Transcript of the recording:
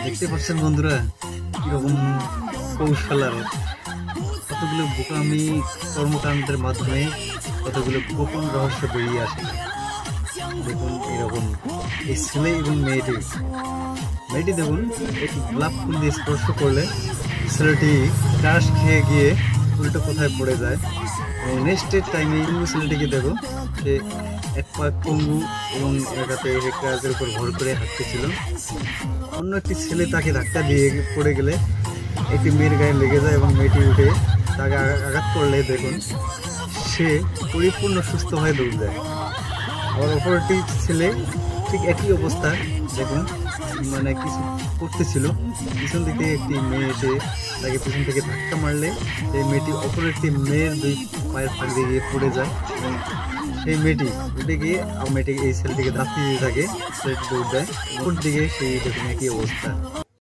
দেখতে পাচ্ছেন বন্ধুরা কিরকম কৌশল আর কতগুলো বোকামি কর্মকাণ্ডের মাধ্যমে কতগুলো গোপন রহস্য বেরিয়ে আসে। দেখুন এরকম এই ছেলে এবং মেয়েটি দেখুন একটি গোলাপ ফুল দিয়ে স্পর্শ করলে ছেলেটি ক্রাশ খেয়ে গিয়ে উল্টো কোথায় পড়ে যায়। নেক্সটের টাইমে ছেলেটিকে দেখো সে এক পা পঙ্গু এবং এলাকাতে কাজের উপর ভর করে হাঁটতেছিল। অন্য একটি ছেলে তাকে ধাক্কা দিয়ে পড়ে গেলে একটি মেয়ের গায়ে লেগে যায় এবং মেয়েটি উঠে তাকে আঘাত করলে দেখুন সে পরিপূর্ণ সুস্থ হয়ে দৌড় দেয়। আবার অপরটি ছেলে ঠিক একই অবস্থা দেখুন, মানে কিছু করতেছিল, পিছন দিকে একটি মেয়ে এসে তাকে পিছন থেকে ধাক্কা মারলে সেই মেয়েটি অপর একটি মেয়ের দুই পায়ের ফাঁক দিয়ে গিয়ে পড়ে যায় এবং সেই মেয়েটি উঠে গিয়ে মেয়েটিকে এই ছেলেটিকে ধাক্কা দিতে থাকে, ছেলেটি দৌড় দেয়। অপর দিকে সেই দেখুন একই অবস্থা।